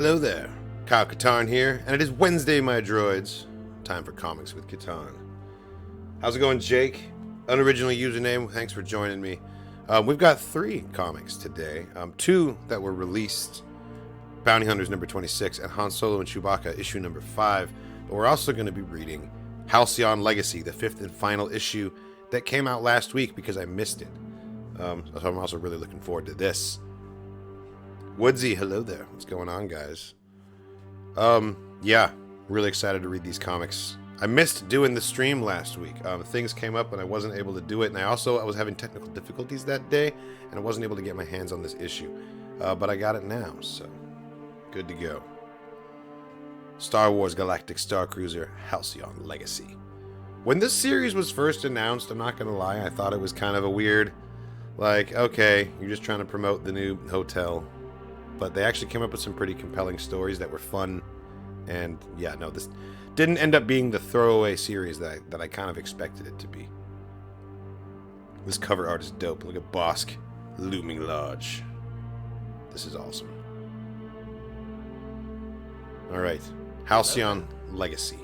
Hello there, Kyle Katarn here, and it is Wednesday, my droids. Time for Comics with Katarn. How's it going, Jake? Unoriginal username, thanks for joining me. We've got 3 comics today. 2 that were released, Bounty Hunters number 26 and Han Solo and Chewbacca issue number 5. But we're also going to be reading Halcyon Legacy, the 5th and final issue that came out last week because I missed it. So I'm also really looking forward to this. Woodsy, hello there. What's going on, guys? Yeah, really excited to read these comics. I missed doing the stream last week. Things came up and I wasn't able to do it, and I was having technical difficulties that day, and I wasn't able to get my hands on this issue. But I got it now, so good to go. Star Wars Galactic Star Cruiser Halcyon Legacy. When this series was first announced, I'm not gonna lie, I thought it was kind of a weird, like, okay, you're just trying to promote the new hotel. But they actually came up with some pretty compelling stories that were fun. And yeah, no, this didn't end up being the throwaway series that I kind of expected it to be. This cover art is dope. Look at Bosk looming large. This is awesome. Alright, Halcyon Legacy.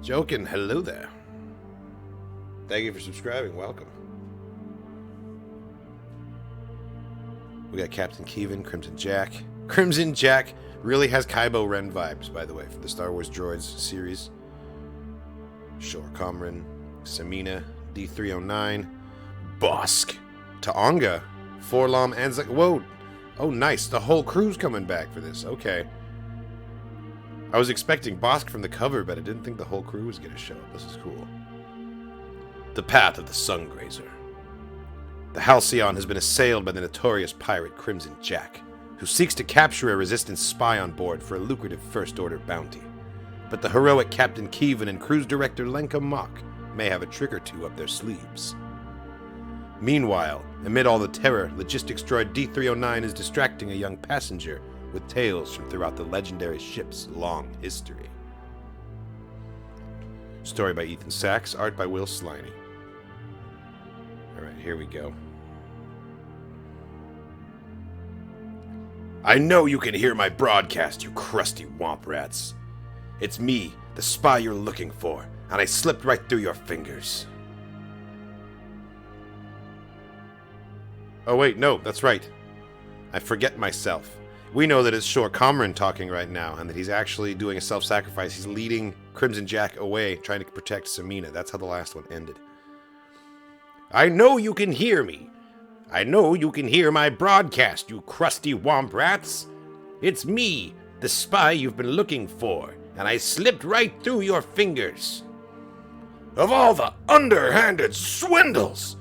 Jokin, hello there. Thank you for subscribing. Welcome. We got Captain Kevin, Crimson Jack. Crimson Jack really has Kylo Ren vibes, by the way, for the Star Wars Droids series. Shor Comran, Samina, D309, Bosk, Taonga, Forlom, and whoa! Oh, nice. The whole crew's coming back for this. Okay. I was expecting Bosk from the cover, but I didn't think the whole crew was going to show up. This is cool. The Path of the Sungrazer. The Halcyon has been assailed by the notorious pirate Crimson Jack, who seeks to capture a resistance spy on board for a lucrative First Order bounty. But the heroic Captain Kevin and cruise director Lenka Mock may have a trick or two up their sleeves. Meanwhile, amid all the terror, logistics droid D309 is distracting a young passenger with tales from throughout the legendary ship's long history. Story by Ethan Sachs, art by Will Sliney. Alright, here we go. I know you can hear my broadcast, you crusty womp rats. It's me, the spy you're looking for, and I slipped right through your fingers. Oh wait, no, that's right. I forget myself. We know that it's Shor Comran talking right now, and that he's actually doing a self-sacrifice. He's leading Crimson Jack away, trying to protect Samina. That's how the last one ended. I know you can hear me. I know you can hear my broadcast, you crusty womp rats. It's me, the spy you've been looking for, and I slipped right through your fingers. Of all the underhanded swindles!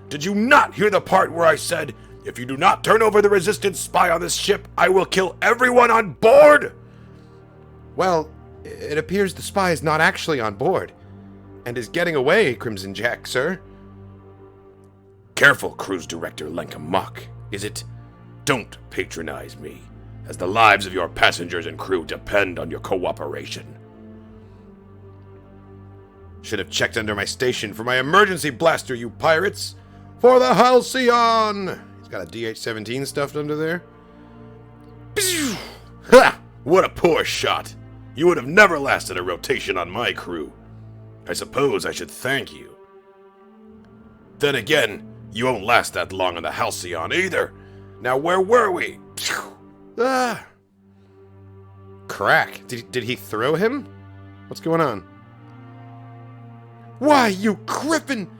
Did you not hear the part where I said, if you do not turn over the resistance spy on this ship, I will kill everyone on board? Well, it appears the spy is not actually on board, and is getting away, Crimson Jack, sir. Careful, Cruise Director Lenka Mock. Is it? Don't patronize me, as the lives of your passengers and crew depend on your cooperation. Should have checked under my station for my emergency blaster, you pirates! For the Halcyon! He's got a DH-17 stuffed under there. Ha! What a poor shot! You would have never lasted a rotation on my crew. I suppose I should thank you. Then again, you won't last that long on the Halcyon either. Now where were we? Ah! Crack. Did he throw him? What's going on? Why, you griffin!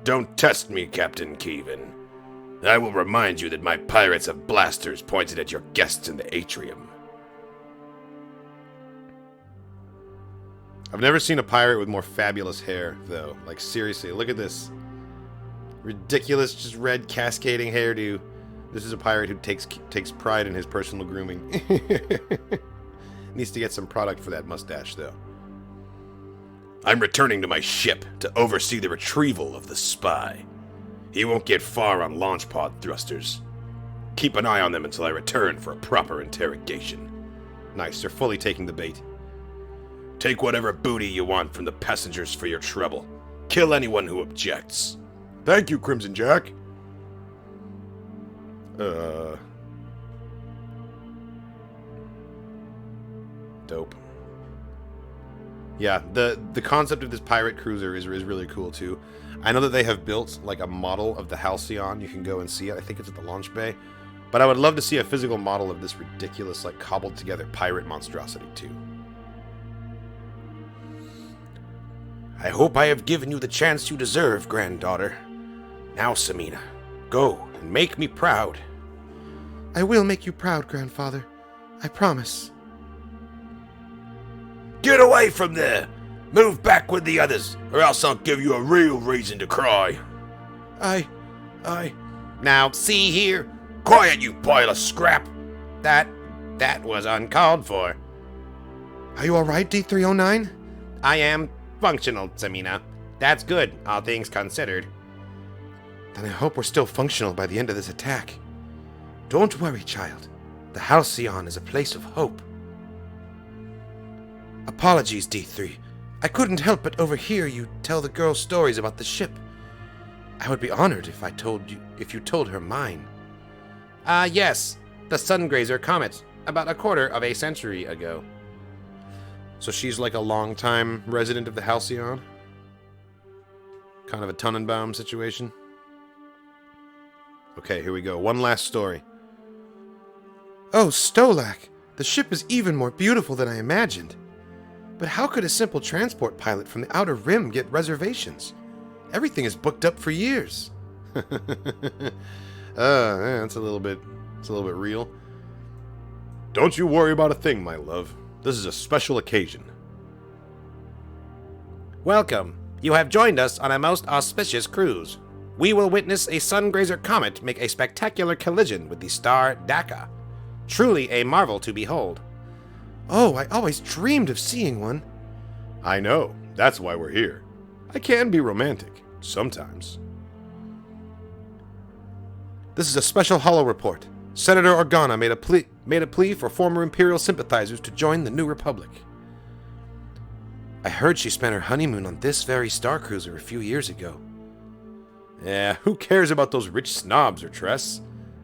Don't test me, Captain Kevin. I will remind you that my pirates have blasters pointed at your guests in the atrium. I've never seen a pirate with more fabulous hair, though. Like, seriously, look at this. Ridiculous, just red cascading hairdo. This is a pirate who takes pride in his personal grooming. Needs to get some product for that mustache, though. I'm returning to my ship to oversee the retrieval of the spy. He won't get far on launch pod thrusters. Keep an eye on them until I return for a proper interrogation. Nice, they're fully taking the bait. Take whatever booty you want from the passengers for your trouble. Kill anyone who objects. Thank you, Crimson Jack. dope. Yeah, the concept of this pirate cruiser is really cool too. I know that they have built like a model of the Halcyon. You can go and see it. I think it's at the launch bay. But I would love to see a physical model of this ridiculous, like, cobbled together pirate monstrosity too. I hope I have given you the chance you deserve, granddaughter. Now, Samina, go and make me proud. I will make you proud, grandfather. I promise. Get away from there! Move back with the others, or else I'll give you a real reason to cry. I... Now, see here. Quiet, you pile of scrap! That was uncalled for. Are you alright, D309? I am functional, Samina. That's good, all things considered. Then I hope we're still functional by the end of this attack. Don't worry, child. The Halcyon is a place of hope. Apologies, D3. I couldn't help but overhear you tell the girl stories about the ship. I would be honored if you told her mine. Yes. The Sungrazer comet. About a quarter of a century ago. So she's like a long-time resident of the Halcyon? Kind of a Tannenbaum situation? Okay, here we go. One last story. Oh, Stolak! The ship is even more beautiful than I imagined. But how could a simple transport pilot from the Outer Rim get reservations? Everything is booked up for years. Yeah, it's a little bit real. Don't you worry about a thing, my love. This is a special occasion. Welcome. You have joined us on a most auspicious cruise. We will witness a Sungrazer comet make a spectacular collision with the star Dakka. Truly a marvel to behold. Oh, I always dreamed of seeing one. I know. That's why we're here. I can be romantic. Sometimes. This is a special holo report. Senator Organa made a plea for former Imperial sympathizers to join the New Republic. I heard she spent her honeymoon on this very Star Cruiser a few years ago. Yeah, who cares about those rich snobs, or Tress?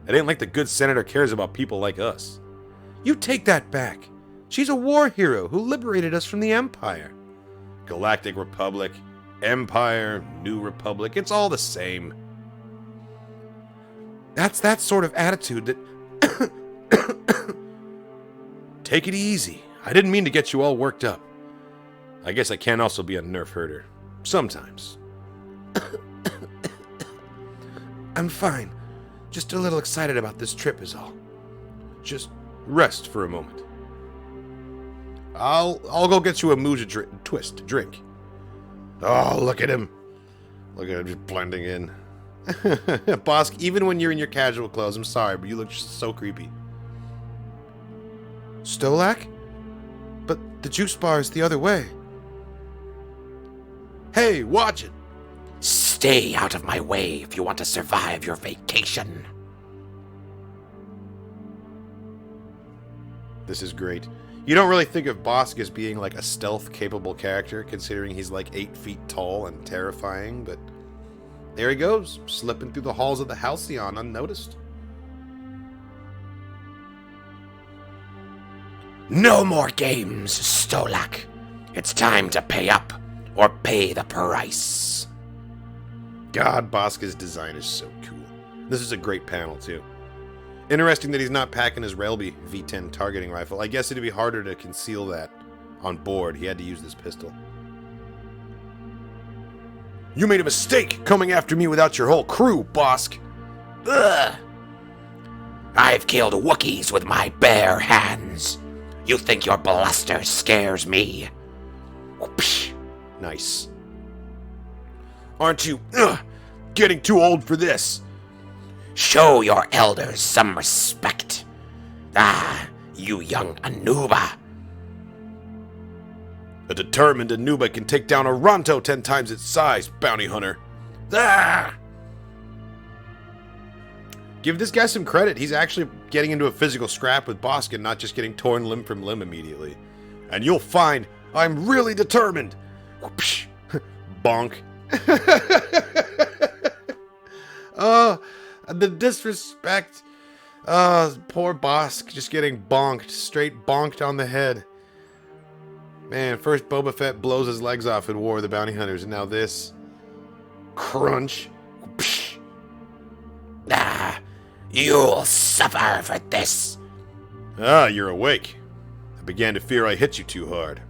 It ain't like the good senator cares about people like us. You take that back. She's a war hero who liberated us from the Empire. Galactic Republic, Empire, New Republic, it's all the same. That's that sort of attitude that... Take it easy. I didn't mean to get you all worked up. I guess I can also be a nerf herder. Sometimes. I'm fine. Just a little excited about this trip is all. Just rest for a moment. I'll go get you a Muja twist drink. Oh, look at him. Look at him just blending in. Bosk, even when you're in your casual clothes, I'm sorry, but you look just so creepy. Stolak? But the juice bar is the other way. Hey, watch it! Stay out of my way if you want to survive your vacation. This is great. You don't really think of Bosk as being like a stealth-capable character, considering he's like 8 feet tall and terrifying, but there he goes, slipping through the halls of the Halcyon unnoticed. No more games, Stolak. It's time to pay up, or pay the price. God, Boska's design is so cool. This is a great panel, too. Interesting that he's not packing his Railby V10 targeting rifle. I guess it'd be harder to conceal that on board. He had to use this pistol. You made a mistake coming after me without your whole crew, Bosk. Ugh. I've killed Wookiees with my bare hands. You think your bluster scares me? Whoopsh. Nice. Aren't you getting too old for this? Show your elders some respect. Ah, you young Anuba. A determined Anuba can take down a Ronto 10 times its size, bounty hunter. Ah! Give this guy some credit. He's actually getting into a physical scrap with Bosk and not just getting torn limb from limb immediately. And you'll find I'm really determined. Whoopsh. Bonk. Oh, the disrespect. Poor Bosk just getting bonked. Straight bonked on the head. Man, first Boba Fett blows his legs off in War of the Bounty Hunters, and now this. Crunch. Psh. Ah, you'll suffer for this. Ah, you're awake. I began to fear I hit you too hard.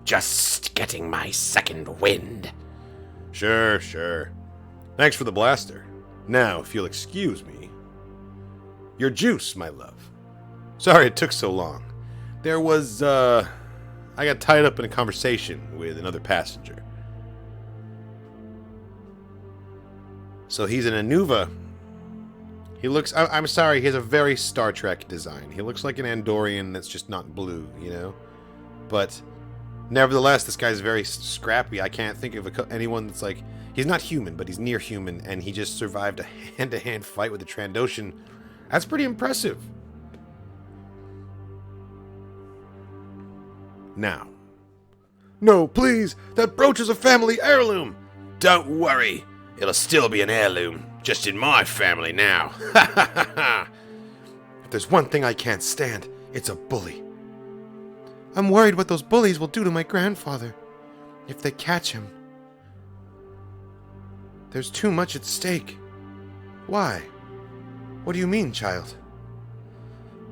Just getting my second wind. Sure, sure. Thanks for the blaster. Now, if you'll excuse me. Your juice, my love. Sorry it took so long. There was, I got tied up in a conversation with another passenger. So he's an Anuva. He looks, I'm sorry, he has a very Star Trek design. He looks like an Andorian that's just not blue, you know? But nevertheless, this guy's very scrappy. I can't think of anyone that's like, he's not human, but he's near human, and he just survived a hand-to-hand fight with a Trandoshan. That's pretty impressive. Now. No, please! That brooch is a family heirloom! Don't worry, it'll still be an heirloom. Just in my family now. Ha ha ha ha! If there's one thing I can't stand, it's a bully. I'm worried what those bullies will do to my grandfather. If they catch him. There's too much at stake. Why? What do you mean, child?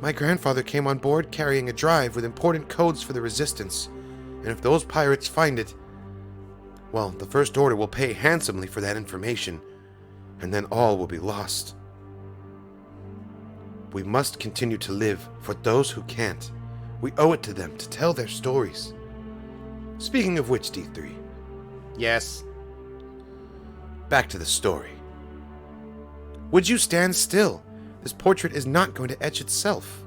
My grandfather came on board carrying a drive with important codes for the Resistance, and if those pirates find it, well, the First Order will pay handsomely for that information, and then all will be lost. We must continue to live for those who can't. We owe it to them to tell their stories. Speaking of which, D3. Yes. Back to the story. Would you stand still? This portrait is not going to etch itself.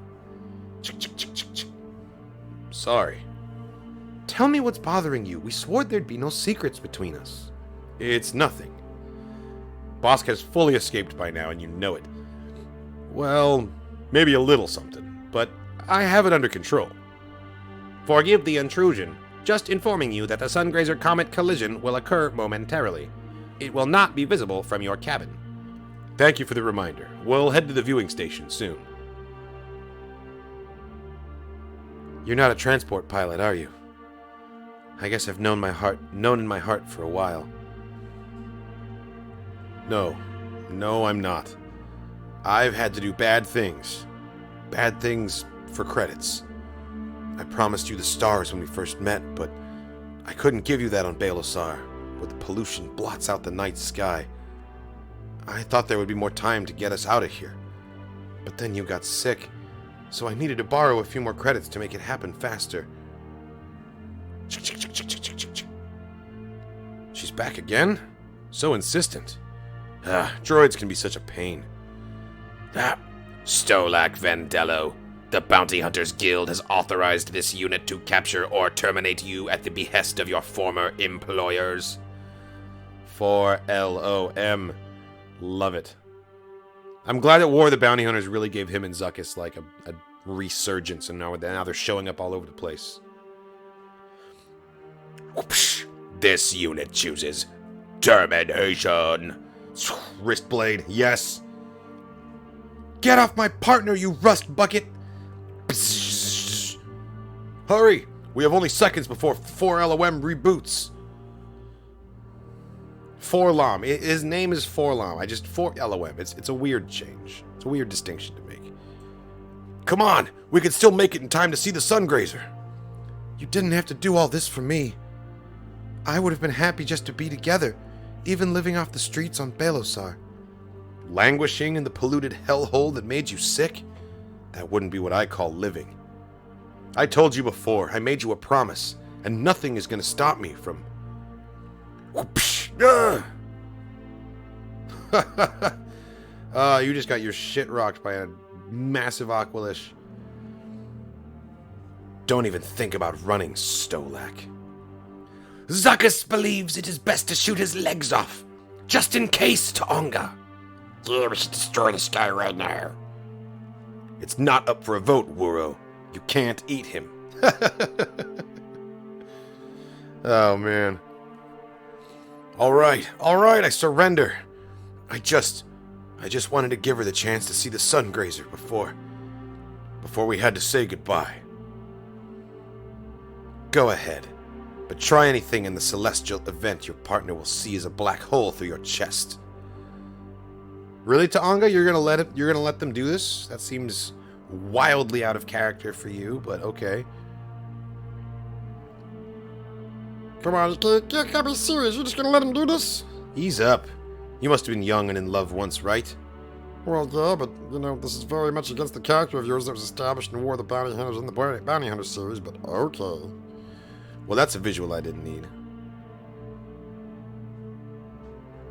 Sorry. Tell me what's bothering you. We swore there'd be no secrets between us. It's nothing. Bosk has fully escaped by now, and you know it. Well, maybe a little something, but I have it under control. Forgive the intrusion. Just informing you that the Sungrazer Comet collision will occur momentarily. It will not be visible from your cabin. Thank you for the reminder. We'll head to the viewing station soon. You're not a transport pilot, are you? I guess I've known in my heart for a while. No, I'm not. I've had to do bad things. Bad things for credits. I promised you the stars when we first met, but I couldn't give you that on Baelosar, where the pollution blots out the night sky. I thought there would be more time to get us out of here. But then you got sick, so I needed to borrow a few more credits to make it happen faster. She's back again? So insistent. Droids can be such a pain. Stolak Vandello. The Bounty Hunters Guild has authorized this unit to capture or terminate you at the behest of your former employers. 4LOM. Love it. I'm glad that War of the Bounty Hunters really gave him and Zuckuss like a resurgence, and now they're showing up all over the place. Whoopsh. This unit chooses termination. Wristblade, yes. Get off my partner, you rust bucket! Hurry! We have only seconds before 4LOM reboots. 4LOM. His name is 4LOM. 4LOM. It's a weird change. It's a weird distinction to make. Come on! We can still make it in time to see the Sungrazer. You didn't have to do all this for me. I would have been happy just to be together, even living off the streets on Baelosar. Languishing in the polluted hellhole that made you sick? That wouldn't be what I call living. I told you before, I made you a promise, and nothing is going to stop me from... You just got your shit rocked by a massive Aqualish. Don't even think about running, Stolak. Zuckuss believes it is best to shoot his legs off, just in case, Taonga. Yeah, we should destroy this guy right now. It's not up for a vote, Wuro. You can't eat him. Oh, man. All right, I surrender. I just wanted to give her the chance to see the Sungrazer before we had to say goodbye. Go ahead. But try anything in the celestial event your partner will see as a black hole through your chest. Really, Taonga? You're gonna let them do this? That seems wildly out of character for you, but okay. Come on, you can't be serious. You're just gonna let him do this? Ease up. You must have been young and in love once, right? Well, yeah, but, this is very much against the character of yours that was established in War of the Bounty Hunters in the Bounty Hunter series, but okay. Well, that's a visual I didn't need.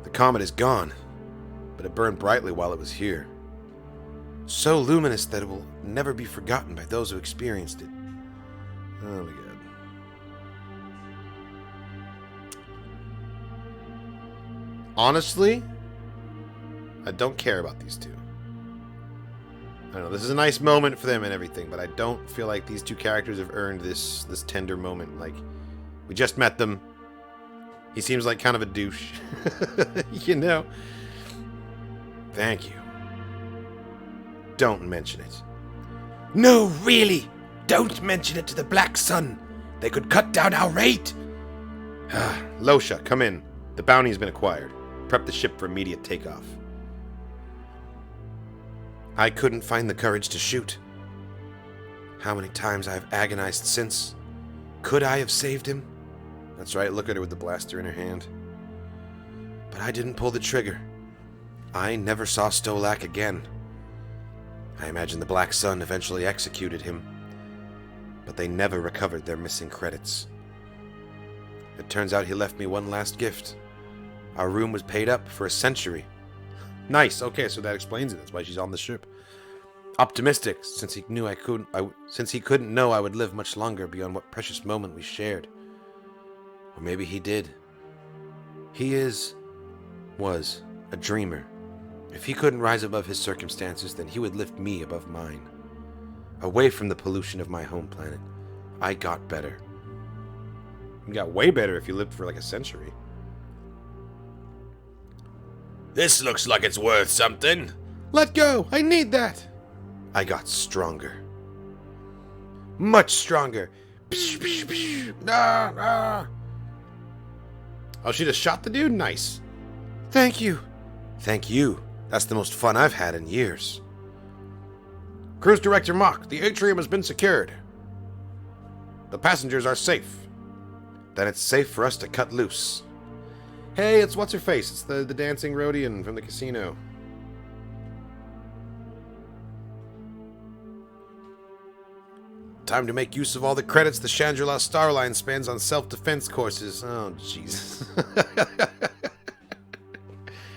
The comet is gone, but it burned brightly while it was here. So luminous that it will never be forgotten by those who experienced it. Oh my god. Honestly, I don't care about these two. I don't know, this is a nice moment for them and everything, but I don't feel like these two characters have earned this tender moment. Like, we just met them. He seems like kind of a douche. Thank you. Don't mention it. No, really! Don't mention it to the Black Sun. They could cut down our rate. Losha, come in. The bounty has been acquired. Prep the ship for immediate takeoff. I couldn't find the courage to shoot. How many times I have agonized since. Could I have saved him? That's right, look at her with the blaster in her hand. But I didn't pull the trigger. I never saw Stolak again. I imagine the Black Sun eventually executed him, but they never recovered their missing credits. It turns out he left me one last gift. Our room was paid up for a century. Nice. Okay, so that explains it. That's why she's on the ship. Optimistic, since he couldn't know I would live much longer beyond what precious moment we shared. Or maybe he did. He was a dreamer. If he couldn't rise above his circumstances, then he would lift me above mine. Away from the pollution of my home planet, I got better. You got way better if you lived for like a century. This looks like it's worth something. Let go! I need that! I got stronger. Much stronger. Oh, she just shot the dude? Nice. Thank you. Thank you. That's the most fun I've had in years. Cruise Director Mock, the atrium has been secured. The passengers are safe. Then it's safe for us to cut loose. Hey, it's what's-her-face. It's the dancing Rhodian from the casino. Time to make use of all the credits the Shangri-La Starline spends on self-defense courses. Oh, Jesus.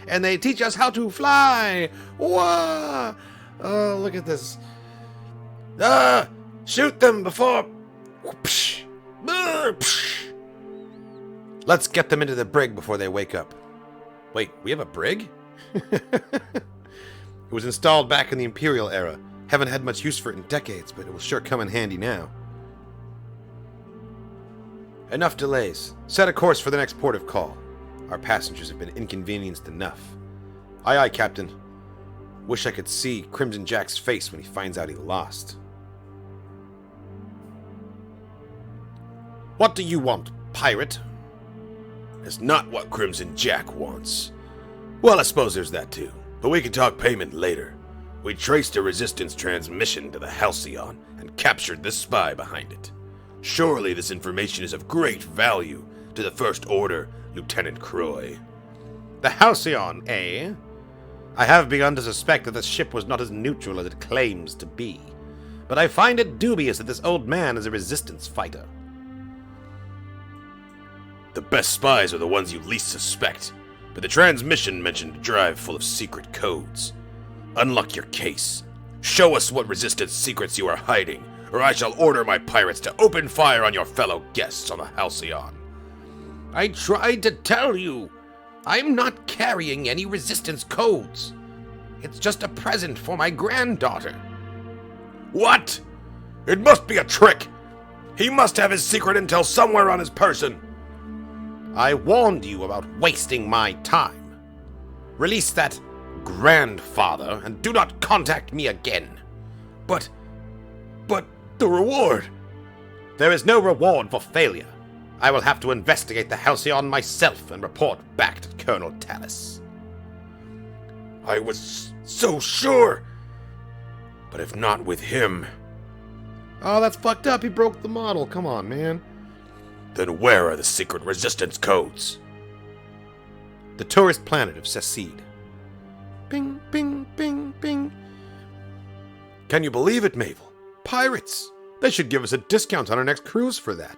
And they teach us how to fly! Whoa! Oh, look at this. Shoot them before... Let's get them into the brig before they wake up. Wait, we have a brig? It was installed back in the Imperial era. Haven't had much use for it in decades, but it will sure come in handy now. Enough delays. Set a course for the next port of call. Our passengers have been inconvenienced enough. Aye, aye, Captain. Wish I could see Crimson Jack's face when he finds out he lost. What do you want, pirate? It's not what Crimson Jack wants. Well, I suppose there's that too, but we can talk payment later. We traced a resistance transmission to the Halcyon and captured the spy behind it. Surely this information is of great value to the First Order, Lieutenant Croy. The Halcyon, eh? I have begun to suspect that this ship was not as neutral as it claims to be. But I find it dubious that this old man is a resistance fighter. The best spies are the ones you least suspect, but the transmission mentioned a drive full of secret codes. Unlock your case. Show us what resistance secrets you are hiding, or I shall order my pirates to open fire on your fellow guests on the Halcyon. I tried to tell you. I'm not carrying any resistance codes. It's just a present for my granddaughter. What? It must be a trick. He must have his secret intel somewhere on his person. I warned you about wasting my time. Release that grandfather and do not contact me again. But the reward. There is no reward for failure. I will have to investigate the Halcyon myself and report back to Colonel Tallis. I was so sure. But if not with him, Oh, that's fucked up. He broke the model. Come on, man. then where are the secret resistance codes? The tourist planet of Sassid. Bing, bing, bing, bing. Can you believe it, Mabel? Pirates! They should give us a discount on our next cruise for that.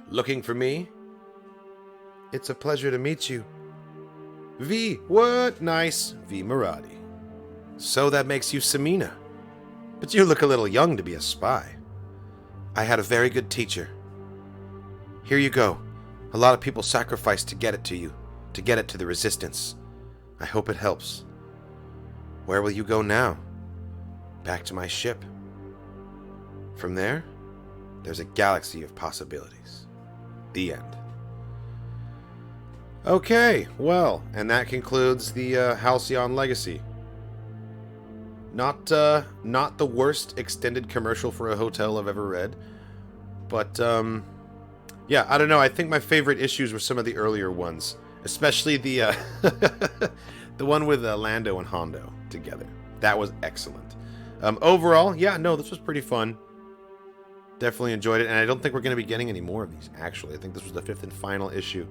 Looking for me? It's a pleasure to meet you. V, what? Nice. V. Maradi. So that makes you Samina. But you look a little young to be a spy. I had a very good teacher. Here you go. A lot of people sacrificed to get it to you, to get it to the Resistance. I hope it helps. Where will you go now? Back to my ship. From there, there's a galaxy of possibilities. The end. Okay, well, and that concludes the Halcyon Legacy. Not the worst extended commercial for a hotel I've ever read, but yeah, I don't know. I think my favorite issues were some of the earlier ones, especially the the one with Lando and Hondo together. That was excellent. Overall, yeah, no, this was pretty fun. Definitely enjoyed it, and I don't think we're going to be getting any more of these, actually. I think this was the 5th and final issue.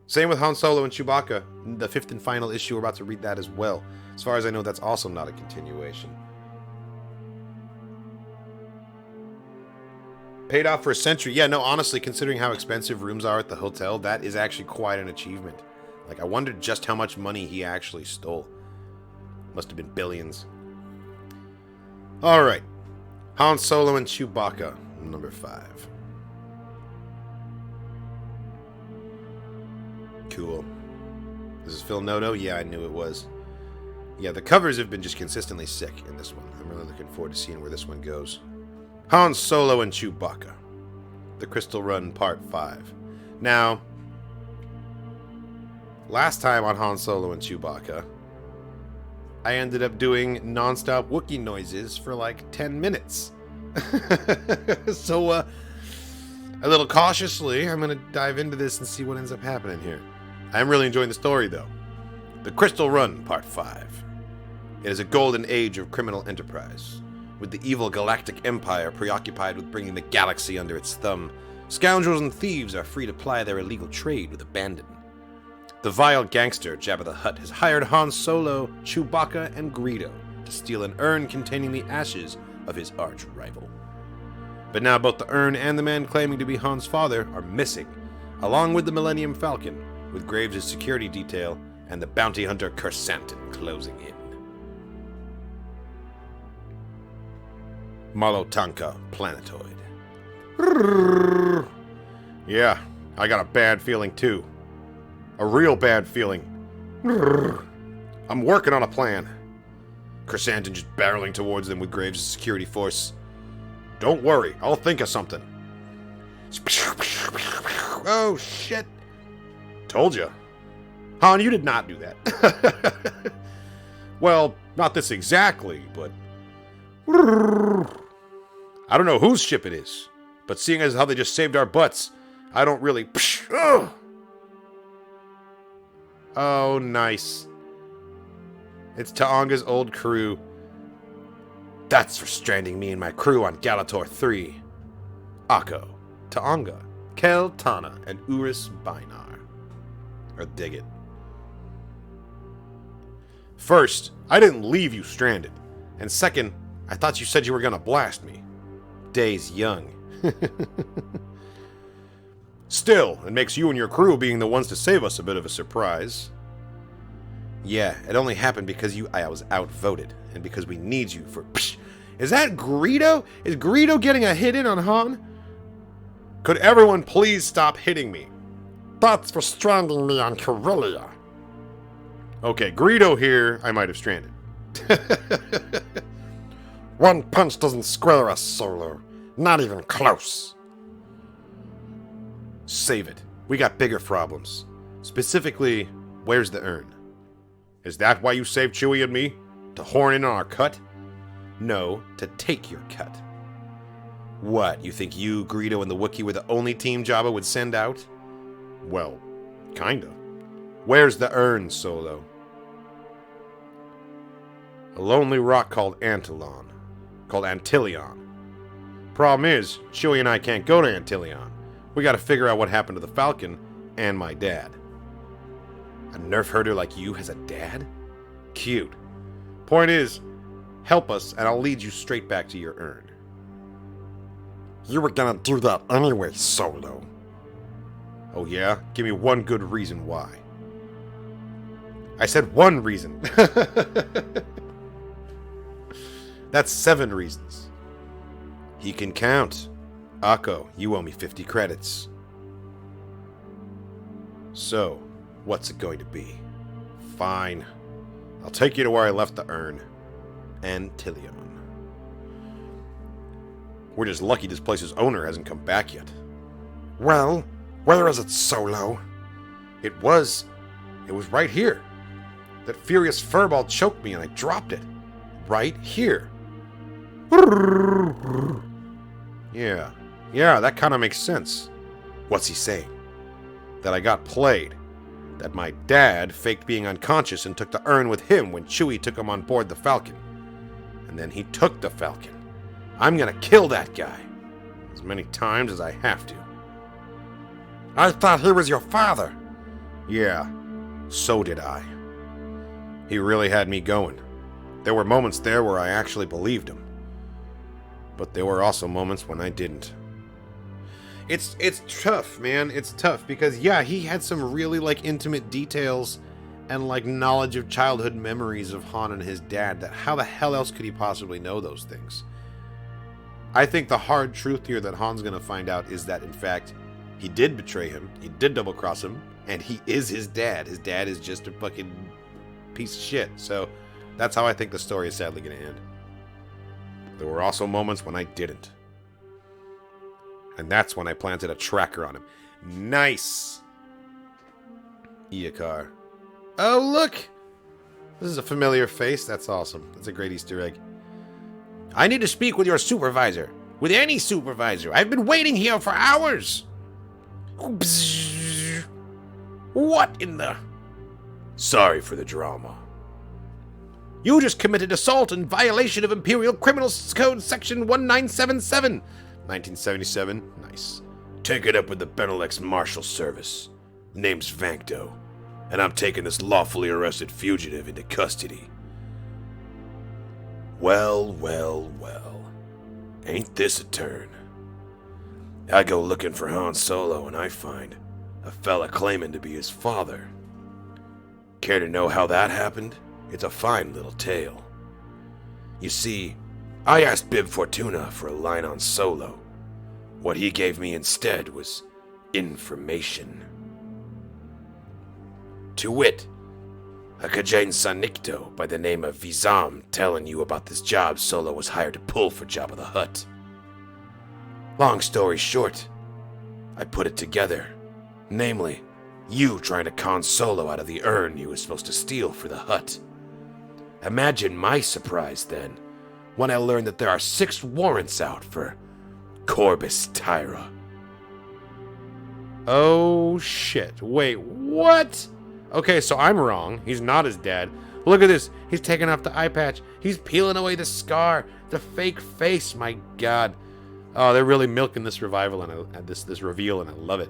Same with Han Solo and Chewbacca. The 5th and final issue, we're about to read that as well. As far as I know, that's also not a continuation. Paid off for a century. Yeah, no, honestly, considering how expensive rooms are at the hotel, that is actually quite an achievement. Like, I wondered just how much money he actually stole. Must have been billions. Alright. Han Solo and Chewbacca, number 5. Cool. This is Phil Noto? Yeah, I knew it was. Yeah, the covers have been just consistently sick in this one. I'm really looking forward to seeing where this one goes. Han Solo and Chewbacca. The Crystal Run Part 5. Now, last time on Han Solo and Chewbacca, I ended up doing non-stop Wookiee noises for like 10 minutes. So, a little cautiously, I'm going to dive into this and see what ends up happening here. I'm really enjoying the story, though. The Crystal Run, Part 5. It is a golden age of criminal enterprise. With the evil galactic empire preoccupied with bringing the galaxy under its thumb, scoundrels and thieves are free to ply their illegal trade with abandon. The vile gangster Jabba the Hutt has hired Han Solo, Chewbacca, and Greedo to steal an urn containing the ashes of his arch-rival. But now both the urn and the man claiming to be Han's father are missing, along with the Millennium Falcon, with Graves' security detail and the bounty hunter Kersantin closing in. Molotanka Planetoid. Yeah, I got a bad feeling too. A real bad feeling. I'm working on a plan. Kersantin just barreling towards them with Graves' security force. Don't worry, I'll think of something. Oh, shit. Told you. Han, you did not do that. Well, not this exactly, but... I don't know whose ship it is, but seeing as how they just saved our butts, I don't really... Oh, nice. It's Ta'onga's old crew. That's for stranding me and my crew on Galator 3. Akko, Ta'onga, Kel Tana, and Urus Bainar. Or dig it. First, I didn't leave you stranded. And second, I thought you said you were gonna blast me. Days young. Still, it makes you and your crew being the ones to save us a bit of a surprise. Yeah, it only happened because I was outvoted, and because we need you for... Psh, is that Greedo? Is Greedo getting a hit in on Han? Could everyone please stop hitting me? That's for stranding me on Corellia. Okay, Greedo here, I might have stranded. One punch doesn't square us, Solo. Not even close. Save it. We got bigger problems. Specifically, where's the urn? Is that why you saved Chewie and me? To horn in on our cut? No, to take your cut. What, you think you, Greedo, and the Wookiee were the only team Jabba would send out? Well, kinda. Where's the urn, Solo? A lonely rock called Antilion. Problem is, Chewie and I can't go to Antilion. We gotta figure out what happened to the Falcon and my dad. A nerf herder like you has a dad? Cute. Point is, help us and I'll lead you straight back to your urn. You were gonna do that anyway, Solo. Oh yeah? Give me one good reason why. I said one reason. That's 7 reasons. He can count. Akko, you owe me 50 credits. So, what's it going to be? Fine. I'll take you to where I left the urn. Antilion. We're just lucky this place's owner hasn't come back yet. Well, where is it, Solo? It was right here. That furious furball choked me and I dropped it. Right here. Yeah, that kind of makes sense. What's he saying? That I got played. That my dad faked being unconscious and took the urn with him when Chewie took him on board the Falcon. And then he took the Falcon. I'm gonna kill that guy. As many times as I have to. I thought he was your father. Yeah, so did I. He really had me going. There were moments there where I actually believed him. But there were also moments when I didn't. It's tough, man. It's tough because, yeah, he had some really, intimate details and, knowledge of childhood memories of Han and his dad that how the hell else could he possibly know those things? I think the hard truth here that Han's going to find out is that, in fact, he did betray him, he did double-cross him, and he is his dad. His dad is just a fucking piece of shit. So that's how I think the story is sadly going to end. There were also moments when I didn't. And that's when I planted a tracker on him. Nice! Iakar. Oh, look! This is a familiar face. That's awesome. That's a great Easter egg. I need to speak with your supervisor. With any supervisor. I've been waiting here for hours! What in the... Sorry for the drama. You just committed assault in violation of Imperial Criminal Code Section 1977. 1977. Nice. Take it up with the Benelux Marshal Service. Name's Vancto, and I'm taking this lawfully arrested fugitive into custody. Well. Ain't this a turn? I go looking for Han Solo and I find a fella claiming to be his father. Care to know how that happened? It's a fine little tale. You see, I asked Bib Fortuna for a line on Solo. What he gave me instead was information. To wit, a Kajain Sanikto by the name of Vizam telling you about this job Solo was hired to pull for Jabba the Hutt. Long story short, I put it together. Namely, you trying to con Solo out of the urn he was supposed to steal for the Hutt. Imagine my surprise, then, when I learned that there are 6 warrants out for Corbus Tyra. Oh, shit. Wait, what? Okay, so I'm wrong. He's not his dad. Look at this. He's taking off the eye patch. He's peeling away the scar. The fake face. My God. Oh, they're really milking this revival and this reveal, and I love it.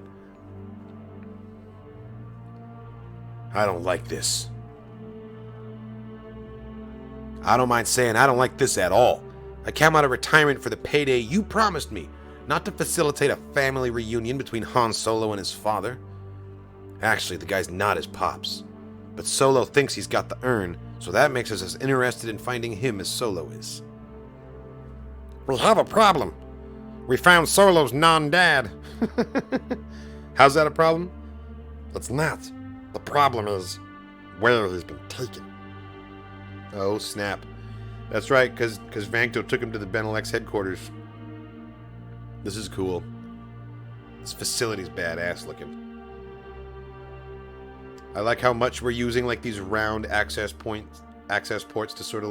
I don't like this. I don't mind saying I don't like this at all. I came out of retirement for the payday you promised me, not to facilitate a family reunion between Han Solo and his father. Actually, the guy's not his pops. But Solo thinks he's got the urn, so that makes us as interested in finding him as Solo is. We have a problem. We found Solo's non-dad. How's that a problem? It's not. The problem is where he's been taken. Oh, snap. That's right, because Vancto took him to the Benelux headquarters. This is cool. This facility's badass looking. I like how much we're using these round access ports to sort of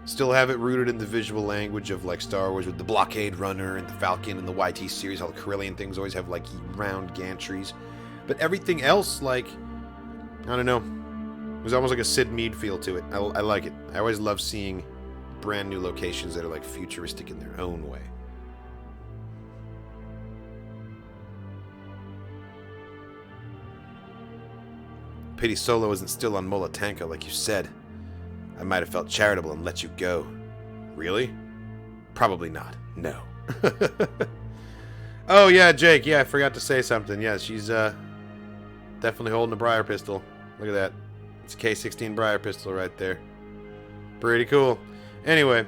Still have it rooted in the visual language of like Star Wars with the Blockade Runner and the Falcon and the YT series. All the Corellian things always have like round gantries. But everything else, like, I don't know. It was almost like a Sid Mead feel to it. I like it. I always love seeing brand new locations that are like futuristic in their own way. Pity Solo isn't still on Molatanka like you said. I might have felt charitable and let you go. Really? Probably not. No. Oh yeah, Jake. Yeah, I forgot to say something. Yeah, she's definitely holding a Briar pistol. Look at that. It's a K16 Briar pistol right there. Pretty cool. Anyway.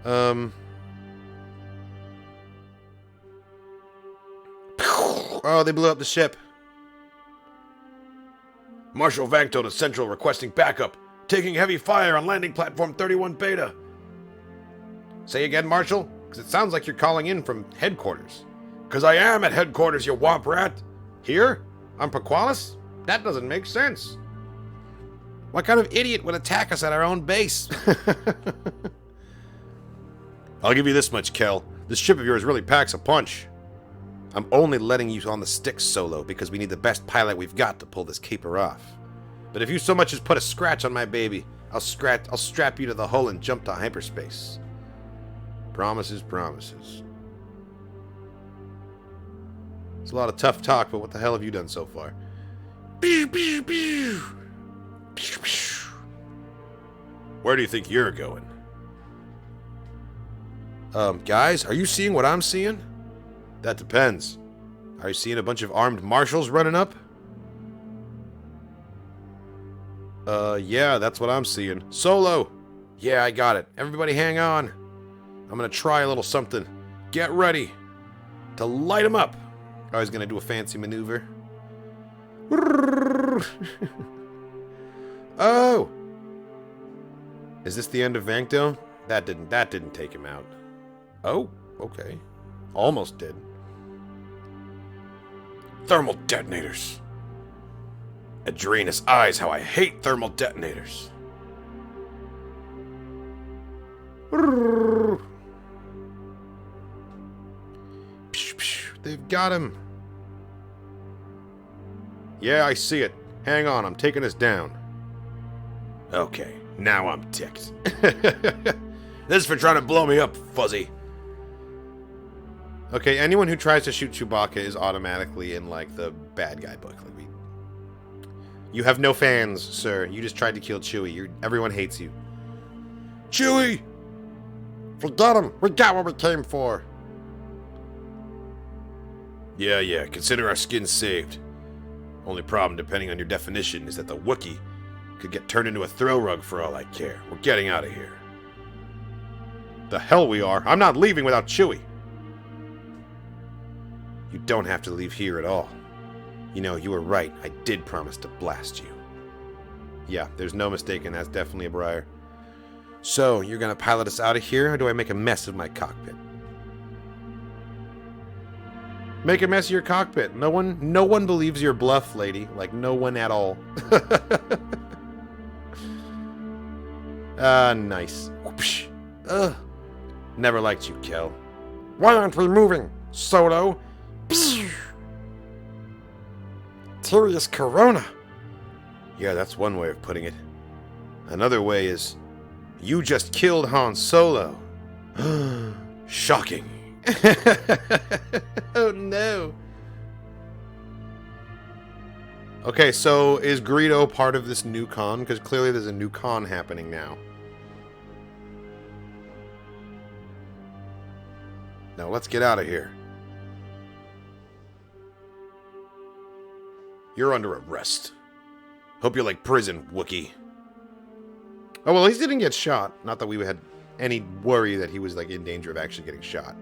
Oh, they blew up the ship. Marshal Vancto to Central requesting backup. Taking heavy fire on landing platform 31 Beta. Say again, Marshal? Because it sounds like you're calling in from headquarters. Because I am at headquarters, you womp rat. Here? On Pequalis? That doesn't make sense. What kind of idiot would attack us at our own base? I'll give you this much, Kel. This ship of yours really packs a punch. I'm only letting you on the stick, Solo, because we need the best pilot we've got to pull this caper off. But if you so much as put a scratch on my baby, I'll strap you to the hull and jump to hyperspace. Promises, promises. It's a lot of tough talk, but what the hell have you done so far? Where do you think you're going? Guys, are you seeing what I'm seeing? That depends. Are you seeing a bunch of armed marshals running up? Yeah, that's what I'm seeing. Solo! Yeah, I got it. Everybody hang on. I'm gonna try a little something. Get ready to light them up. I was gonna do a fancy maneuver. Oh! Is this the end of Vancto? That didn't take him out. Oh, okay. Almost did. Thermal detonators. Adrenus eyes how I hate thermal detonators. They've got him. Yeah, I see it. Hang on, I'm taking us down. Okay, now I'm ticked. This is for trying to blow me up, Fuzzy. Okay, anyone who tries to shoot Chewbacca is automatically in, like, the bad guy book. Like, you have no fans, sir. You just tried to kill Chewie. Everyone hates you. Chewie! Forget him. We got what we came for. Yeah, consider our skins saved. Only problem, depending on your definition, is that the Wookiee could get turned into a throw rug for all I care. We're getting out of here. The hell we are. I'm not leaving without Chewie. You don't have to leave here at all. You know, you were right. I did promise to blast you. Yeah, there's no mistaking. That's definitely a Briar. So, you're gonna pilot us out of here, or do I make a mess of my cockpit? Make a mess of your cockpit. No one believes your bluff, lady. Like, no one at all. Nice. Whoopsh. Ugh. Never liked you, Kel. Why aren't we moving, Solo? Tyrius Corona. Yeah, that's one way of putting it. Another way is, you just killed Han Solo. Shocking. Oh no. Okay, so is Greedo part of this new con? Because clearly there's a new con happening now. Now let's get out of here. You're under arrest. Hope you like prison, Wookiee. Oh, well, at least he didn't get shot. Not that we had any worry that he was, like, in danger of actually getting shot.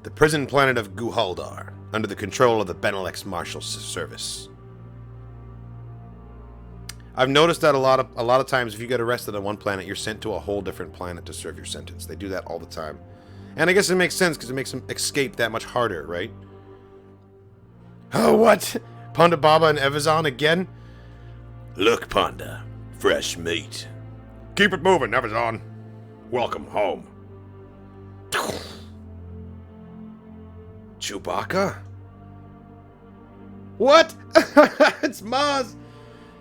The prison planet of Guhaldar, under the control of the Benelux Marshal Service. I've noticed that a lot of times if you get arrested on one planet, you're sent to a whole different planet to serve your sentence. They do that all the time. And I guess it makes sense because it makes them escape that much harder, right? Oh, what? Ponda Baba and Evazan again? Look, Panda. Fresh meat. Keep it moving, Navazon. Welcome home. Chewbacca? What? It's Maz!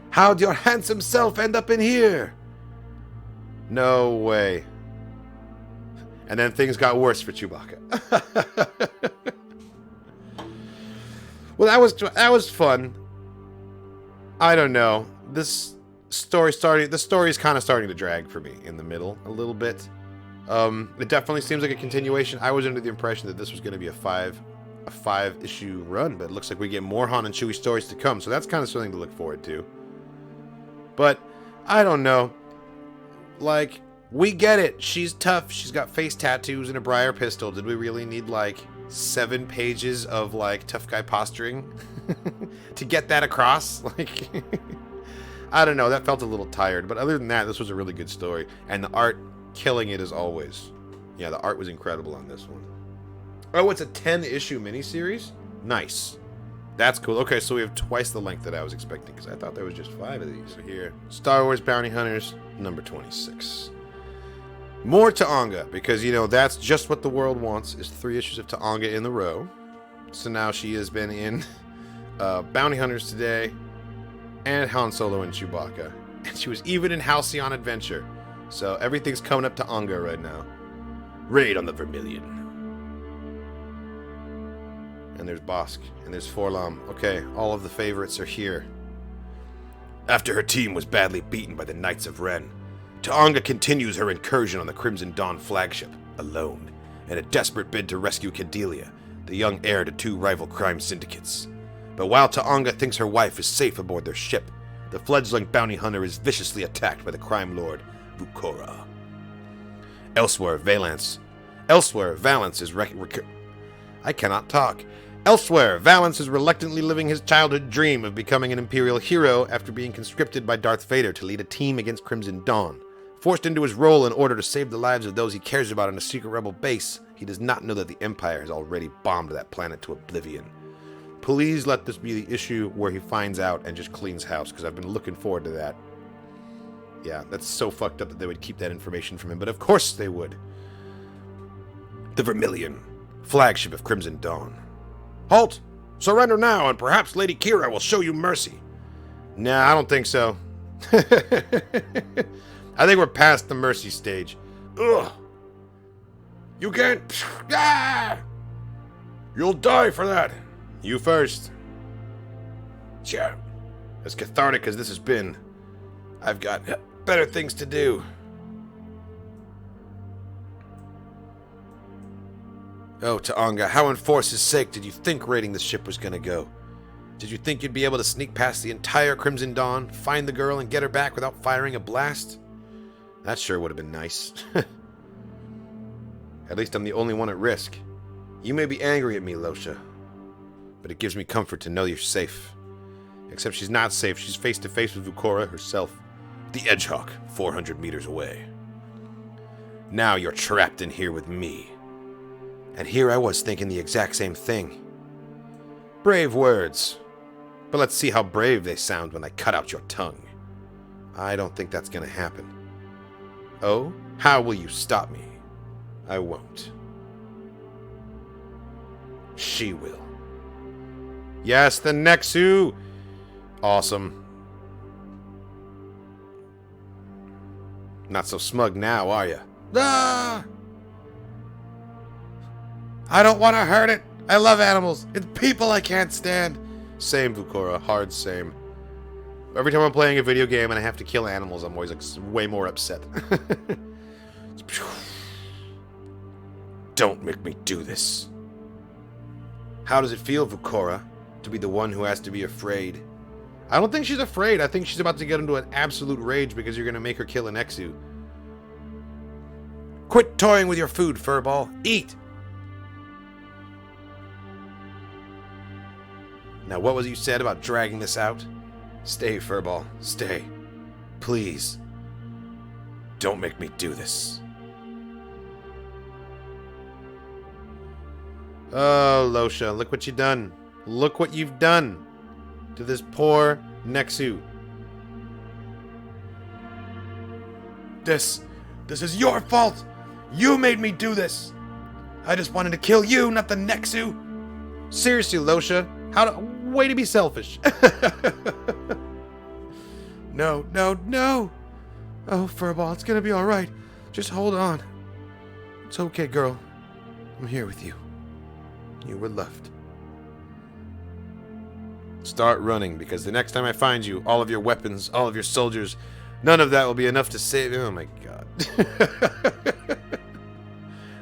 How'd your handsome self end up in here? No way. And then things got worse for Chewbacca. Well, that was fun. I don't know. The story's kind of starting to drag for me in the middle a little bit. It definitely seems like a continuation. I was under the impression that this was going to be a five issue run, but it looks like we get more Han and Chewie stories to come, so that's kind of something to look forward to. But I don't know. Like, we get it. She's tough. She's got face tattoos and a briar pistol. Did we really need like 7 pages of like tough guy posturing to get that across? Like, I don't know. That felt a little tired, but other than that, this was a really good story, and the art killing it as always. Yeah, the art was incredible on this one. Oh, it's a 10-issue miniseries? Nice. That's cool. Okay, so we have twice the length that I was expecting, because I thought there was just 5 of these. So here, Star Wars Bounty Hunters, number 26. More Taonga, because, you know, that's just what the world wants, is 3 issues of Taonga in the row. So now she has been in Bounty Hunters today, and Han Solo and Chewbacca. And she was even in Halcyon Adventure. So everything's coming up to Taonga right now. Raid on the Vermilion. And there's Bosk, and there's Forlom. Okay, all of the favorites are here. After her team was badly beaten by the Knights of Ren, Taonga continues her incursion on the Crimson Dawn flagship, alone, in a desperate bid to rescue Cadelia, the young heir to 2 rival crime syndicates. But while Taonga thinks her wife is safe aboard their ship, the fledgling bounty hunter is viciously attacked by the crime lord, Vucora. Elsewhere, Valance is I cannot talk. Elsewhere, Valance is reluctantly living his childhood dream of becoming an Imperial hero after being conscripted by Darth Vader to lead a team against Crimson Dawn. Forced into his role in order to save the lives of those he cares about on a secret rebel base, he does not know that the Empire has already bombed that planet to oblivion. Please let this be the issue where he finds out and just cleans house, because I've been looking forward to that. Yeah, that's so fucked up that they would keep that information from him, but of course they would. The Vermilion, flagship of Crimson Dawn. Halt! Surrender now, and perhaps Lady Qi'ra will show you mercy. Nah, I don't think so. I think we're past the mercy stage. Ugh! You can't... Ah! You'll die for that. You first. Yeah. As cathartic as this has been, I've got better things to do. Oh, Taonga, how in Force's sake did you think raiding this ship was gonna go? Did you think you'd be able to sneak past the entire Crimson Dawn, find the girl, and get her back without firing a blast? That sure would have been nice. At least I'm the only one at risk. You may be angry at me, Losha, but it gives me comfort to know you're safe. Except she's not safe. She's face to face with Vucora herself. The Edgehawk, 400 meters away. Now you're trapped in here with me. And here I was thinking the exact same thing. Brave words. But let's see how brave they sound when I cut out your tongue. I don't think that's gonna happen. Oh? How will you stop me? I won't. She will. Yes, the Nexu! Awesome. Not so smug now, are you? Ah! I don't want to hurt it. I love animals. It's people I can't stand. Same, Vucora. Hard same. Every time I'm playing a video game and I have to kill animals, I'm always like way more upset. Don't make me do this. How does it feel, Vucora, to be the one who has to be afraid? I don't think she's afraid. I think she's about to get into an absolute rage because you're going to make her kill an Exu. Quit toying with your food, Furball. Eat! Now, what was you said about dragging this out? Stay, Furball. Stay. Please. Don't make me do this. Oh, Losha, look what you've done. Look what you've done to this poor Nexu. This is your fault. You made me do this. I just wanted to kill you, not the Nexu. Seriously, Losha, way to be selfish. No. Oh, Furball, it's gonna be all right. Just hold on. It's okay, girl. I'm here with you. You were loved. Start running, because the next time I find you, all of your weapons, all of your soldiers, none of that will be enough to save. Oh my god.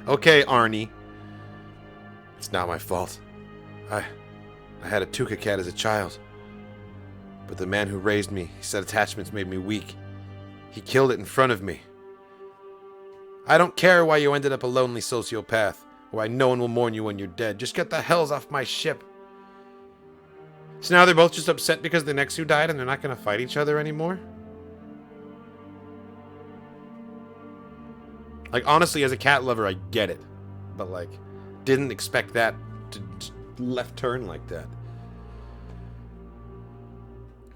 Okay, Arnie. It's not my fault. I had a Tuca cat as a child. But the man who raised me, he said attachments made me weak. He killed it in front of me. I don't care why you ended up a lonely sociopath, or why no one will mourn you when you're dead. Just get the hells off my ship. So now they're both just upset because the Nexu died and they're not going to fight each other anymore? Like, honestly, as a cat lover, I get it. But, like, didn't expect that to left turn like that.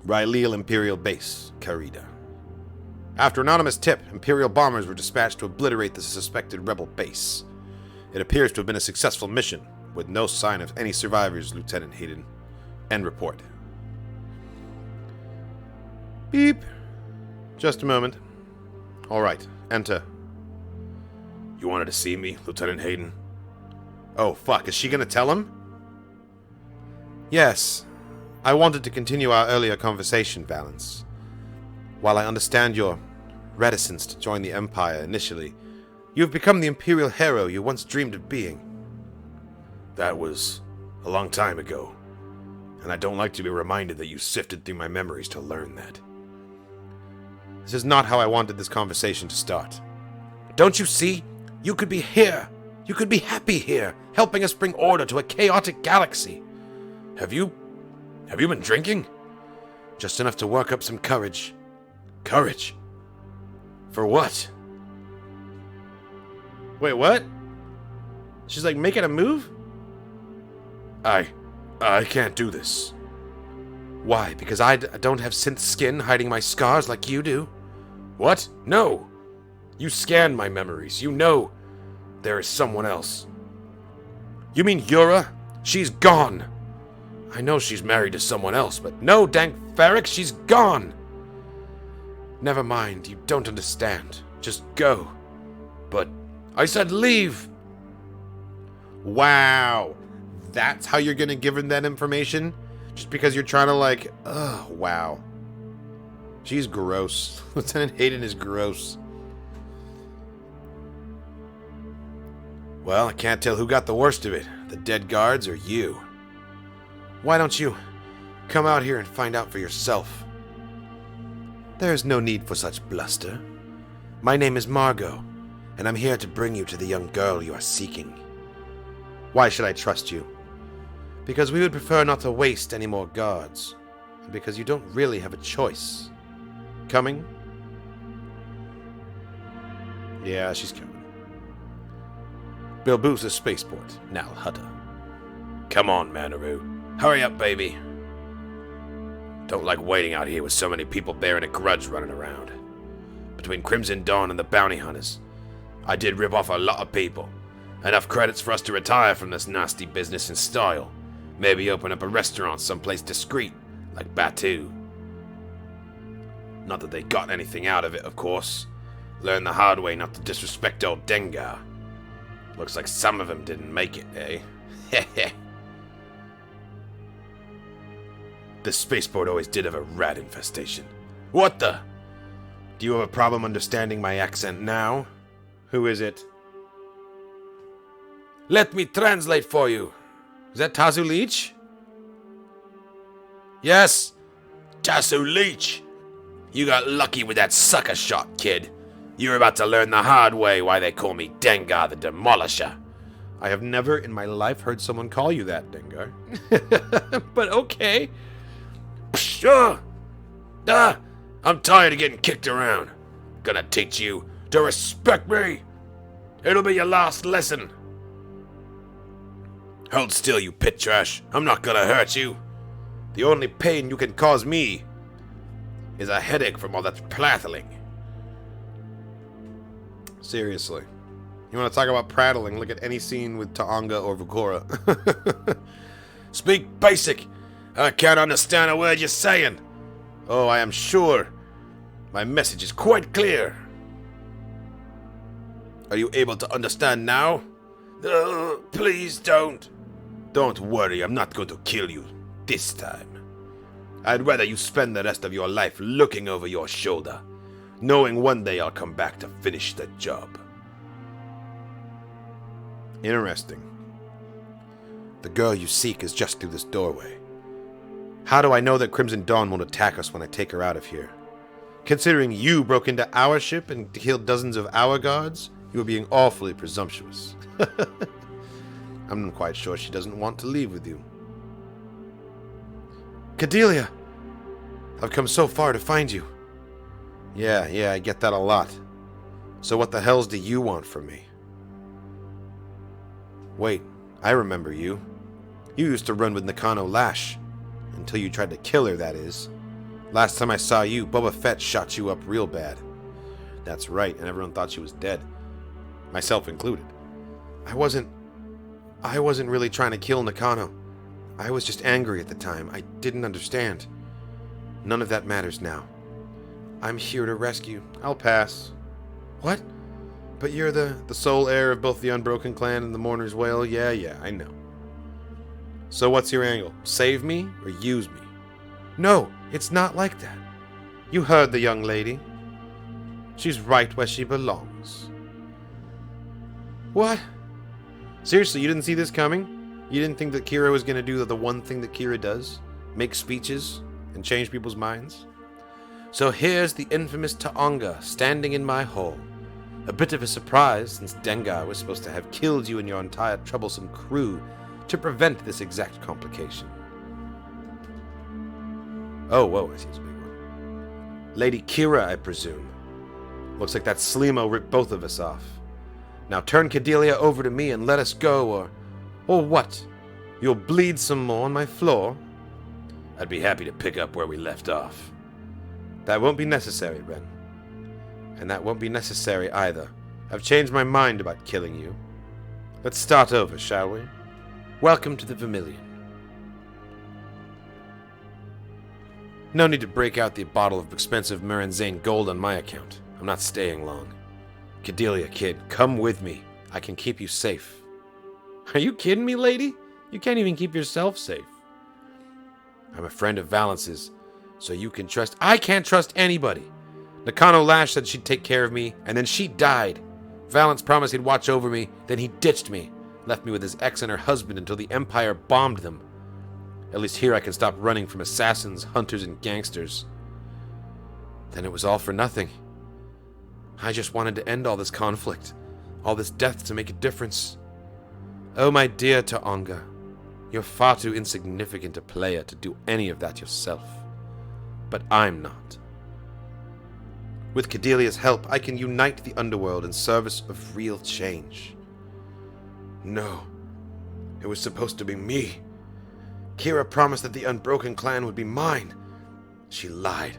Ryleel Imperial Base, Karida. After anonymous tip, Imperial bombers were dispatched to obliterate the suspected rebel base. It appears to have been a successful mission, with no sign of any survivors, Lieutenant Hayden. End report. Beep. Just a moment. Alright, enter. You wanted to see me, Lieutenant Hayden? Oh, fuck, is she gonna tell him? Yes. I wanted to continue our earlier conversation, Valance. While I understand your reticence to join the Empire initially, you have become the Imperial hero you once dreamed of being. That was a long time ago, and I don't like to be reminded that you sifted through my memories to learn that. This is not how I wanted this conversation to start. Don't you see? You could be here. You could be happy here, helping us bring order to a chaotic galaxy. Have you been drinking? Just enough to work up some courage. Courage? For what? Wait, what? She's like making a move? I can't do this. Why? Because I don't have synth skin hiding my scars like you do? What? No! You scanned my memories. You know there is someone else. You mean Qi'ra? She's gone. I know she's married to someone else, but No, Dank Farrick, she's gone. Never mind, you don't understand. Just go. But I said leave. Wow. That's how you're gonna give her that information? Just because you're trying to like, ugh, wow. She's gross. Lieutenant Hayden is gross. Well, I can't tell who got the worst of it. The dead guards or you. Why don't you come out here and find out for yourself? There is no need for such bluster. My name is Margot, and I'm here to bring you to the young girl you are seeking. Why should I trust you? Because we would prefer not to waste any more guards, and because you don't really have a choice. Coming? Yeah, she's coming. Bilbusa Spaceport, Nal Hutta. Come on, Manaru. Hurry up, baby. Don't like waiting out here with so many people bearing a grudge running around. Between Crimson Dawn and the bounty hunters, I did rip off a lot of people. Enough credits for us to retire from this nasty business in style. Maybe open up a restaurant someplace discreet, like Batu. Not that they got anything out of it, of course. Learned the hard way not to disrespect old Dengar. Looks like some of them didn't make it, eh? Heh. This spaceport always did have a rat infestation. What the? Do you have a problem understanding my accent now? Who is it? Let me translate for you. Is that Tazu Leech? Yes, Tasu Leech. You got lucky with that sucker shot, kid. You're about to learn the hard way why they call me Dengar the Demolisher. I have never in my life heard someone call you that, Dengar. But okay. Sure. I'm tired of getting kicked around. Gonna teach you to respect me. It'll be your last lesson. Hold still, you pit trash. I'm not gonna hurt you. The only pain you can cause me is a headache from all that plathling. Seriously. You want to talk about prattling? Look at any scene with Taonga or Vukora. Speak basic. I can't understand a word you're saying. Oh, I am sure. My message is quite clear. Are you able to understand now? Please don't. Don't worry, I'm not going to kill you this time. I'd rather you spend the rest of your life looking over your shoulder, knowing one day I'll come back to finish the job. Interesting. The girl you seek is just through this doorway. How do I know that Crimson Dawn won't attack us when I take her out of here? Considering you broke into our ship and killed dozens of our guards, you are being awfully presumptuous. I'm quite sure she doesn't want to leave with you. Cordelia! I've come so far to find you. Yeah, I get that a lot. So what the hells do you want from me? Wait, I remember you. You used to run with Nakano Lash. Until you tried to kill her, that is. Last time I saw you, Boba Fett shot you up real bad. That's right, and everyone thought she was dead. Myself included. I wasn't really trying to kill Nakano. I was just angry at the time. I didn't understand. None of that matters now. I'm here to rescue. I'll pass. What? But you're the sole heir of both the Unbroken Clan and the Mourner's Wail? Yeah, I know. So what's your angle? Save me or use me? No, it's not like that. You heard the young lady. She's right where she belongs. What? Seriously, you didn't see this coming? You didn't think that Qi'ra was going to do the one thing that Qi'ra does? Make speeches and change people's minds? So here's the infamous Taonga standing in my hall. A bit of a surprise, since Dengar was supposed to have killed you and your entire troublesome crew to prevent this exact complication. Oh, whoa, I see it's a big one. Lady Qi'ra, I presume. Looks like that Sleemo ripped both of us off. Now turn Cordelia over to me and let us go, or what? You'll bleed some more on my floor? I'd be happy to pick up where we left off. That won't be necessary, Ren. And that won't be necessary either. I've changed my mind about killing you. Let's start over, shall we? Welcome to the Vermilion. No need to break out the bottle of expensive Muranzane gold on my account. I'm not staying long. Cordelia, kid, come with me. I can keep you safe. Are you kidding me, lady? You can't even keep yourself safe. I'm a friend of Valence's, so you can trust... I can't trust anybody. Nakano Lash said she'd take care of me, and then she died. Valance promised he'd watch over me, then he ditched me. Left me with his ex and her husband until the Empire bombed them. At least here I can stop running from assassins, hunters, and gangsters. Then it was all for nothing. I just wanted to end all this conflict, all this death to make a difference. Oh, my dear Taonga, you're far too insignificant a player to do any of that yourself. But I'm not. With Cordelia's help, I can unite the underworld in service of real change. No, it was supposed to be me. Qi'ra promised that the Unbroken Clan would be mine. She lied,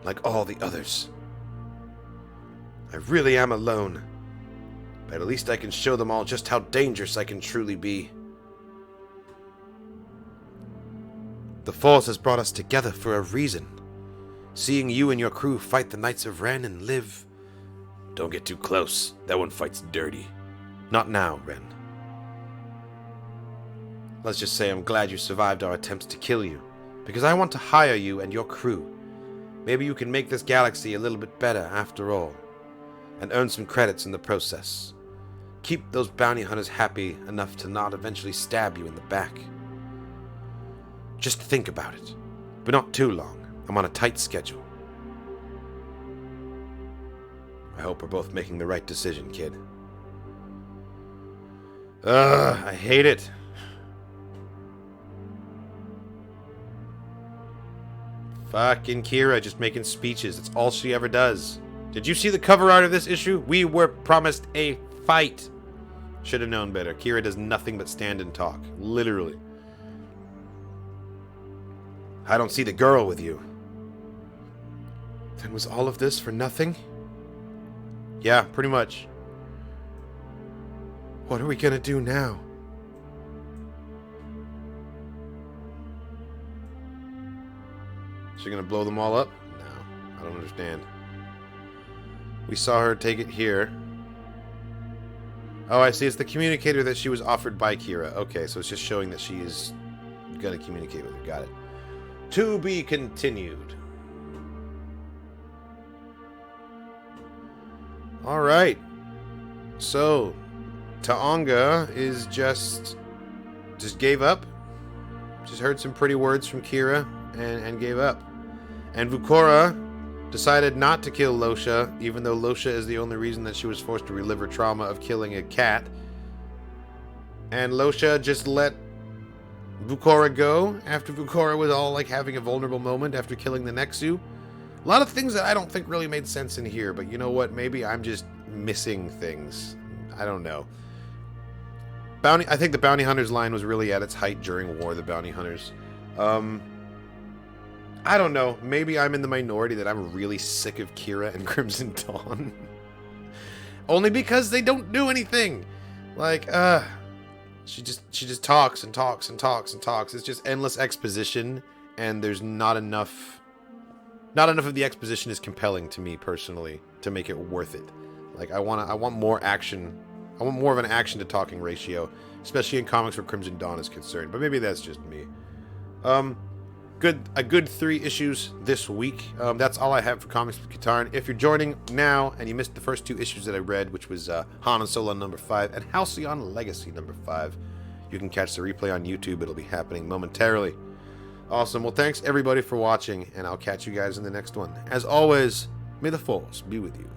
like all the others. I really am alone, but at least I can show them all just how dangerous I can truly be. The Force has brought us together for a reason. Seeing you and your crew fight the Knights of Ren and live... Don't get too close. That one fights dirty. Not now, Ren. Let's just say I'm glad you survived our attempts to kill you, because I want to hire you and your crew. Maybe you can make this galaxy a little bit better after all, and earn some credits in the process. Keep those bounty hunters happy enough to not eventually stab you in the back. Just think about it, but not too long. I'm on a tight schedule. I hope we're both making the right decision, kid. I hate it. Fucking Qi'ra just making speeches. That's all she ever does. Did you see the cover art of this issue? We were promised a fight. Should have known better. Qi'ra does nothing but stand and talk. Literally. I don't see the girl with you. Then was all of this for nothing? Yeah, pretty much. What are we gonna do now? Is she gonna blow them all up? No, I don't understand. We saw her take it here. Oh, I see. It's the communicator that she was offered by Qi'ra. Okay, so it's just showing that she is gonna communicate with her. Got it. To be continued. All right. So, Taonga is just gave up. Just heard some pretty words from Qi'ra and gave up. And Vukora decided not to kill Losha, even though Losha is the only reason that she was forced to relive her trauma of killing a cat. And Losha just let Vukora go after Vukora was all like having a vulnerable moment after killing the Nexu. A lot of things that I don't think really made sense in here, but you know what? Maybe I'm just missing things. I don't know. I think the Bounty Hunters line was really at its height during War of the Bounty Hunters. I don't know. Maybe I'm in the minority that I'm really sick of Qi'ra and Crimson Dawn. Only because they don't do anything. Like, she just talks and talks and talks and talks. It's just endless exposition, and there's not enough of the exposition is compelling to me personally to make it worth it. Like, I want more action. I want more of an action to talking ratio, especially in comics where Crimson Dawn is concerned. But maybe that's just me. A good 3 issues this week. That's all I have for Comics with Katarn. If you're joining now and you missed the first 2 issues that I read, which was Han and Solo number 5 and Halcyon Legacy number 5, you can catch the replay on YouTube. It'll be happening momentarily. Awesome. Well, thanks everybody for watching, and I'll catch you guys in the next one. As always, may the Force be with you.